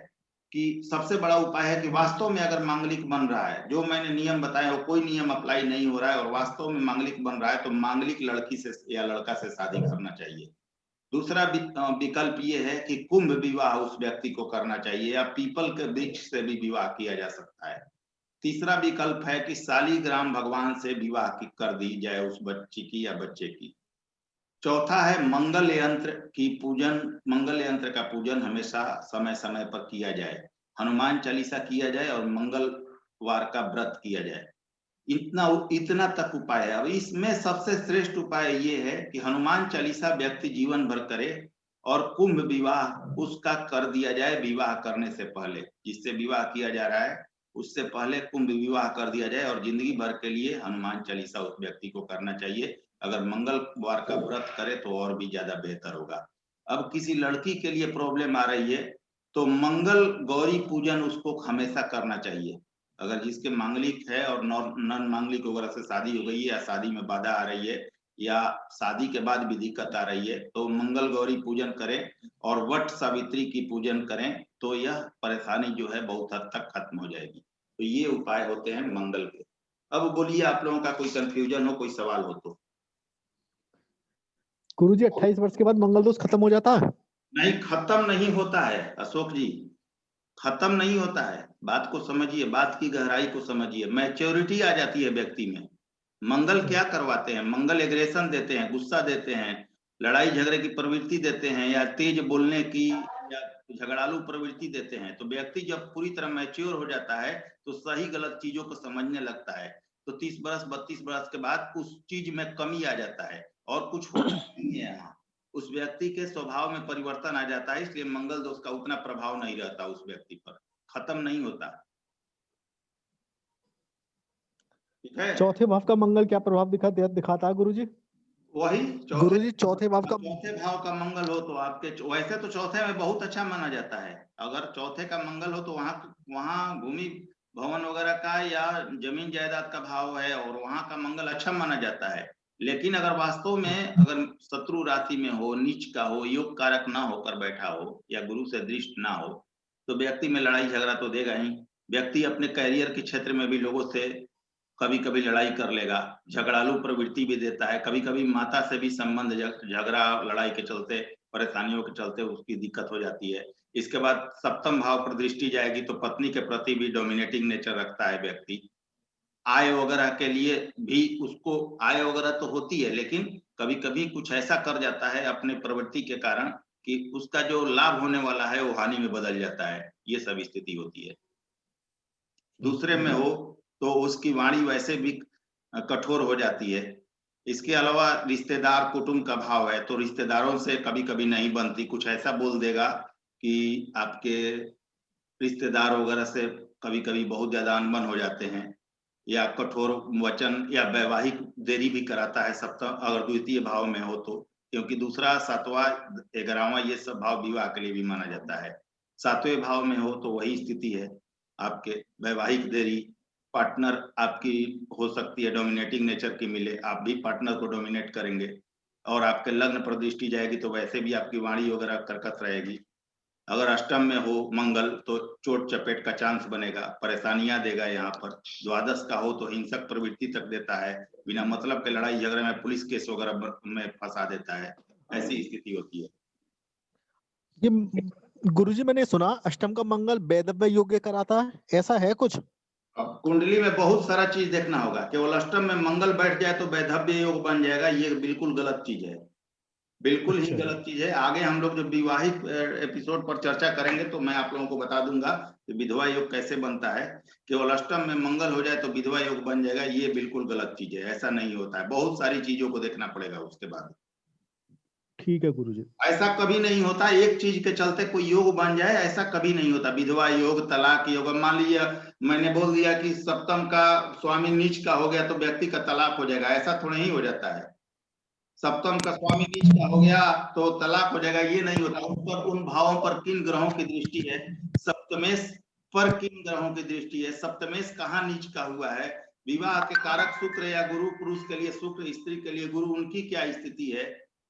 Speaker 1: कि सबसे बड़ा उपाय है कि वास्तव में अगर मांगलिक बन रहा है, जो मैंने नियम बताया वो कोई नियम अप्लाई नहीं हो रहा है और वास्तव में मांगलिक बन रहा है, तो मांगलिक लड़की से या लड़का से शादी करना चाहिए। दूसरा विकल्प ये है कि कुंभ विवाह उस व्यक्ति को करना चाहिए, या पीपल के वृक्ष से भी विवाह किया जा सकता है। तीसरा विकल्प है कि शालिग्राम भगवान से विवाह कर दी जाए उस बच्ची की या बच्चे की। चौथा है मंगल यंत्र की पूजन, मंगल यंत्र का पूजन हमेशा समय समय पर किया जाए, हनुमान चालीसा किया जाए और मंगलवार का व्रत किया जाए। इतना तक उपाय है। अब इसमें सबसे श्रेष्ठ उपाय ये है कि हनुमान चालीसा व्यक्ति जीवन भर करे और कुंभ विवाह उसका कर दिया जाए विवाह करने से पहले। जिससे विवाह किया जा रहा है उससे पहले कुंभ विवाह कर दिया जाए और जिंदगी भर के लिए हनुमान चालीसा उस व्यक्ति को करना चाहिए। अगर मंगलवार का व्रत करे तो और भी ज्यादा बेहतर होगा। अब किसी लड़की के लिए प्रॉब्लम आ रही है तो मंगल गौरी पूजन उसको हमेशा करना चाहिए। अगर जिसके मांगलिक है और नॉन मांगलिक वगैरह से शादी हो गई है या शादी में बाधा आ रही है या शादी के बाद भी दिक्कत आ रही है तो मंगल गौरी पूजन करें और वट सावित्री की पूजन करें तो यह परेशानी जो है बहुत हद तक खत्म हो जाएगी। तो ये उपाय होते हैं मंगल के। अब बोलिए आप लोगों का कोई कंफ्यूजन हो, कोई सवाल हो तो।
Speaker 7: गुरुजी 28 वर्ष के बाद मंगल दोष खत्म हो जाता है?
Speaker 1: नहीं, खत्म नहीं होता है अशोक जी, खत्म नहीं होता है। बात को समझिए, बात की गहराई को समझिए। मैच्योरिटी आ जाती है व्यक्ति में। मंगल क्या करवाते हैं? मंगल एग्रेशन देते हैं, गुस्सा देते हैं, लड़ाई झगड़े की प्रवृत्ति देते हैं या तेज बोलने की या झगड़ालू प्रवृत्ति देते हैं। तो व्यक्ति जब पूरी तरह मैच्योर हो जाता है तो सही गलत चीजों को समझने लगता है। तो 30 बरस 32 बरस के बाद उस चीज में कमी आ जाता है और कुछ होता नहीं है। यहाँ उस व्यक्ति के स्वभाव में परिवर्तन आ जाता है, इसलिए मंगल दोष का उतना प्रभाव नहीं रहता उस व्यक्ति पर, खत्म नहीं होता। ठीक है।
Speaker 7: चौथे भाव का मंगल क्या प्रभाव दिखाता है गुरुजी?
Speaker 1: वही
Speaker 7: गुरुजी चौथे भाव का
Speaker 1: मंगल हो तो आपके वैसे तो चौथे में बहुत अच्छा माना जाता है। अगर चौथे का मंगल हो तो वहाँ भूमि भवन वगैरह का या जमीन जायदाद का भाव है और वहाँ का मंगल अच्छा माना जाता है। लेकिन अगर वास्तव में अगर शत्रु राशि में हो, नीच का हो, योग कारक ना होकर बैठा हो या गुरु से दृष्ट ना हो तो व्यक्ति में लड़ाई झगड़ा तो देगा ही। व्यक्ति अपने कैरियर के क्षेत्र में भी लोगों से कभी कभी लड़ाई कर लेगा, झगड़ालू प्रवृत्ति भी देता है, कभी कभी माता से भी संबंध झगड़ा लड़ाई के चलते परेशानियों के चलते उसकी दिक्कत हो जाती है। इसके बाद सप्तम भाव पर दृष्टि जाएगी तो पत्नी के प्रति भी डोमिनेटिंग नेचर रखता है व्यक्ति। आय वगैरह के लिए भी उसको आय वगैरह तो होती है लेकिन कभी कभी कुछ ऐसा कर जाता है अपने प्रवृत्ति के कारण कि उसका जो लाभ होने वाला है वो हानि में बदल जाता है। ये सब स्थिति होती है। दूसरे में हो तो उसकी वाणी वैसे भी कठोर हो जाती है। इसके अलावा रिश्तेदार कुटुंब का भाव है तो रिश्तेदारों से कभी कभी नहीं बनती, कुछ ऐसा बोल देगा कि आपके रिश्तेदार वगैरह से कभी कभी बहुत ज्यादा अनबन हो जाते हैं या कठोर वचन या वैवाहिक देरी भी कराता है सप्तम अगर द्वितीय भाव में हो तो, क्योंकि दूसरा 7वां 11वां ये सब भाव विवाह के लिए भी माना जाता है। 7वें भाव में हो तो वही स्थिति है, आपके वैवाहिक देरी, पार्टनर आपकी हो सकती है डोमिनेटिंग नेचर की मिले, आप भी पार्टनर को डोमिनेट करेंगे और आपके लग्न पर दृष्टि जाएगी तो वैसे भी आपकी वाणी वगैरह कर्कश रहेगी। अगर अष्टम में हो मंगल तो चोट चपेट का चांस बनेगा, परेशानियां देगा। यहाँ पर द्वादश का हो तो हिंसक प्रवृत्ति तक देता है, बिना मतलब के लड़ाई झगड़े में पुलिस केस वगैरह में फंसा देता है, ऐसी स्थिति होती है।
Speaker 7: ये गुरुजी मैंने सुना अष्टम का मंगल वैधव्य योग्य कराता है, ऐसा है कुछ?
Speaker 1: अब कुंडली में बहुत सारा चीज देखना होगा, केवल अष्टम में मंगल बैठ जाए तो वैधव्य योग बन जाएगा, ये बिल्कुल गलत चीज है, बिल्कुल ही गलत चीज है। आगे हम लोग जब विवाहिक एपिसोड पर चर्चा करेंगे तो मैं आप लोगों को बता दूंगा कि विधवा योग कैसे बनता है। केवल अष्टम में मंगल हो जाए तो विधवा योग बन जाएगा, ये बिल्कुल गलत चीज है, ऐसा नहीं होता है। बहुत सारी चीजों को देखना पड़ेगा उसके बाद।
Speaker 7: ठीक है गुरुजी।
Speaker 1: ऐसा कभी नहीं होता एक चीज के चलते कोई योग बन जाए, ऐसा कभी नहीं होता। विधवा योग, तलाक योग, मान लीजिए मैंने बोल दिया कि सप्तम का स्वामी नीच का हो गया तो व्यक्ति का तलाक हो जाएगा, ऐसा थोड़ा ही हो जाता है। सप्तम का स्वामी नीच का हो गया तो तलाक हो जाएगा, ये नहीं होता। उन पर उन भावों पर किन ग्रहों की दृष्टि है, सप्तमेश पर किन ग्रहों की दृष्टि है, सप्तमेश कहाँ नीच का हुआ है, विवाह के कारक शुक्र या गुरु, पुरुष के लिए शुक्र, स्त्री के लिए गुरु, उनकी क्या स्थिति है,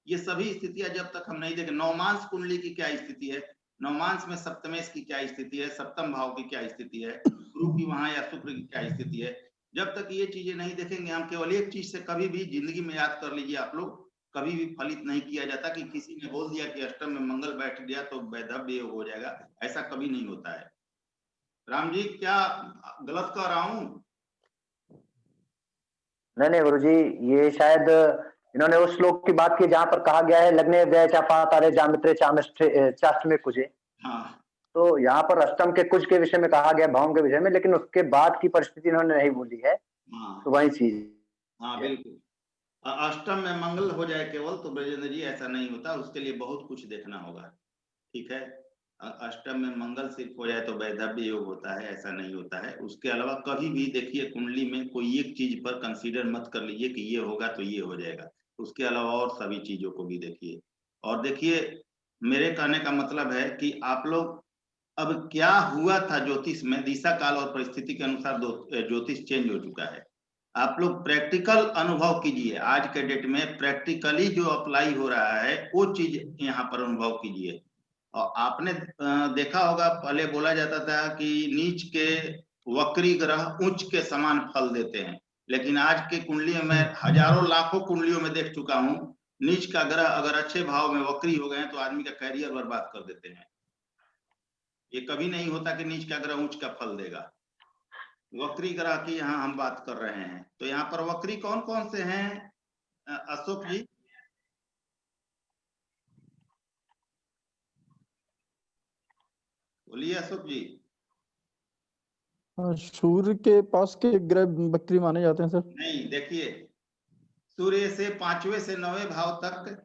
Speaker 1: ये सभी स्थितियां जब तक हम नहीं देखें। नवमांश कुंडली की क्या स्थिति है, नवमांश में सप्तमेश की क्या स्थिति है, सप्तम भाव की क्या स्थिति है, गुरु की वहां या शुक्र की क्या स्थिति है, जब तक ये चीजें नहीं देखेंगे हम केवल एक चीज से कभी भी जिंदगी में याद कर लीजिए आप लोग, कभी भी फलित नहीं किया जाता कि किसी ने बोल दिया कि अष्टम में मंगल बैठ गया तो वैधव्य योग हो जाएगा, ऐसा कभी नहीं होता है। राम जी क्या गलत कह रहा हूं?
Speaker 4: नहीं गुरुजी, ये शायद इन्होंने उस श्लोक की बात की जहां पर कहा गया है लग्ने व्यय चापा तारे जामित्रे चाष्ट में कुजे।
Speaker 1: हाँ,
Speaker 4: तो यहाँ पर अष्टम के कुछ के विषय में कहा गया, भाव के विषय में, लेकिन उसके बाद की परिस्थिति इन्होंने नहीं बोली है। तो वही चीज।
Speaker 1: हाँ बिल्कुल, अष्टम में मंगल हो जाए केवल तो ब्रजेंद्र जी ऐसा नहीं होता, उसके लिए बहुत कुछ देखना होगा। ठीक है, अष्टम में मंगल सिर्फ हो जाए तो वैधव्य योग होता है, ऐसा नहीं होता है। उसके अलावा कभी भी देखिए कुंडली में कोई एक चीज पर कंसीडर मत कर लीजिए कि ये होगा तो ये हो जाएगा, उसके अलावा और सभी चीजों को भी देखिए। और देखिए, मेरे कहने का मतलब है कि आप लोग अब क्या हुआ था ज्योतिष में, दिशा काल और परिस्थिति के अनुसार ज्योतिष चेंज हो चुका है। आप लोग प्रैक्टिकल अनुभव कीजिए, आज के डेट में प्रैक्टिकली जो अप्लाई हो रहा है वो चीज यहाँ पर अनुभव कीजिए। और आपने देखा होगा, पहले बोला जाता था कि नीच के वक्री ग्रह उच्च के समान फल देते हैं, लेकिन आज के कुंडली में मैं हजारों लाखों कुंडलियों में देख चुका हूँ, नीच का ग्रह अगर अच्छे भाव में वक्री हो गए तो आदमी का कैरियर बर्बाद कर देते हैं। ये कभी नहीं होता कि नीच का ग्रह उच्च का फल देगा। वक्री ग्रह की यहाँ हम बात कर रहे हैं। तो यहाँ पर वक्री कौन कौन से हैं अशोक जी? बोलिए अशोक जी।
Speaker 3: सूर्य के पास के ग्रह वक्री माने जाते हैं सर?
Speaker 1: नहीं, देखिए, सूर्य से 5वें से 9वें भाव तक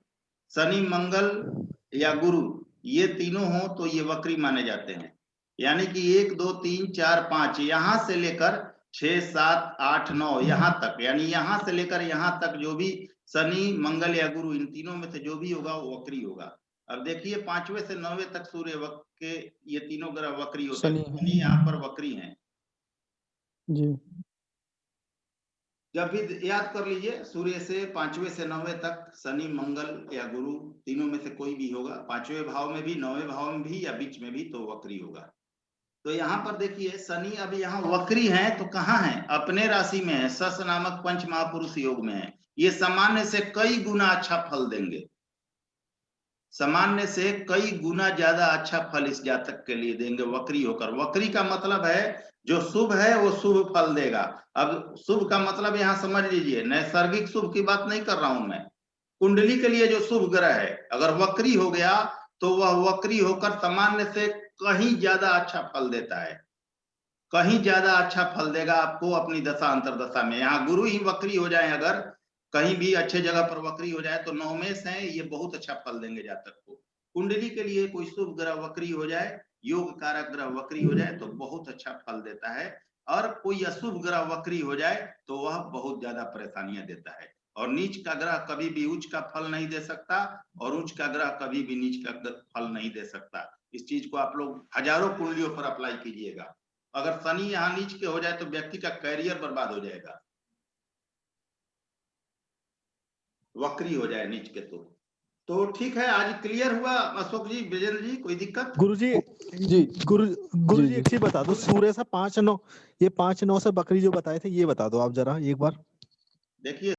Speaker 1: शनि, मंगल या गुरु, ये तीनों हो तो ये वक्री माने जाते हैं। यानी कि 1 2 3 4 5 यहाँ से लेकर 6 7 8 9 यहाँ तक, यानी यहाँ से लेकर यहाँ तक जो भी शनि, मंगल या गुरु, इन तीनों में से जो भी होगा वो वक्री होगा। अब देखिए 5वें से 9वें तक सूर्य के ये तीनों ग्रह वक्री होते हैं, शनि यहाँ पर वक्री हैं
Speaker 3: जी।
Speaker 1: जब भी याद कर लीजिए, सूर्य से 5वें से 9वें तक शनि, मंगल या गुरु तीनों में से कोई भी होगा, 5वें भाव में भी, 9वें भाव में भी या बीच में भी, तो वक्री होगा। तो यहाँ पर देखिए शनि अब यहाँ वक्री हैं तो कहाँ है? अपने राशि में है, सस नामक पंच महापुरुष योग में है। ये सामान्य से कई गुना अच्छा फल देंगे, सामान्य से कई गुना ज्यादा अच्छा फल इस जातक के लिए देंगे वक्री होकर। वक्री का मतलब है जो शुभ है वो शुभ फल देगा। अब शुभ का मतलब यहाँ समझ लीजिए, नैसर्गिक शुभ की बात नहीं कर रहा हूं मैं, कुंडली के लिए जो शुभ ग्रह है अगर वक्री हो गया तो वह वक्री होकर सामान्य से कहीं ज्यादा अच्छा फल देता है, कहीं ज्यादा अच्छा फल देगा आपको अपनी दशा अंतरदशा में। यहाँ गुरु ही वक्री हो जाए, अगर कहीं भी अच्छे जगह पर वक्री हो जाए तो नवमेश है, ये बहुत अच्छा फल देंगे जातक को। कुंडली के लिए कोई शुभ ग्रह वक्री हो जाए, योग कारक ग्रह वक्री हो जाए तो बहुत अच्छा फल देता है, और कोई अशुभ ग्रह वक्री हो जाए तो वह बहुत ज्यादा परेशानियां देता है। और नीच का ग्रह कभी भी उच्च का फल नहीं दे सकता, और उच्च का ग्रह कभी भी नीच का फल नहीं दे सकता। इस चीज को आप लोग हजारों कुंडलियों पर अप्लाई कीजिएगा। अगर शनि यहाँ नीच के हो जाए तो व्यक्ति का कैरियर बर्बाद हो जाएगा, वक्री हो जाए नीच के। तो ठीक है, आज क्लियर हुआ अशोक जी, विजेंद्र जी, कोई दिक्कत?
Speaker 7: गुरुजी
Speaker 3: जी
Speaker 7: गुरुजी एक चीज बता दो, सूर्य से 5 9, ये 5 9 से बकरी जो बताए थे ये बता दो आप जरा एक बार।
Speaker 1: देखिए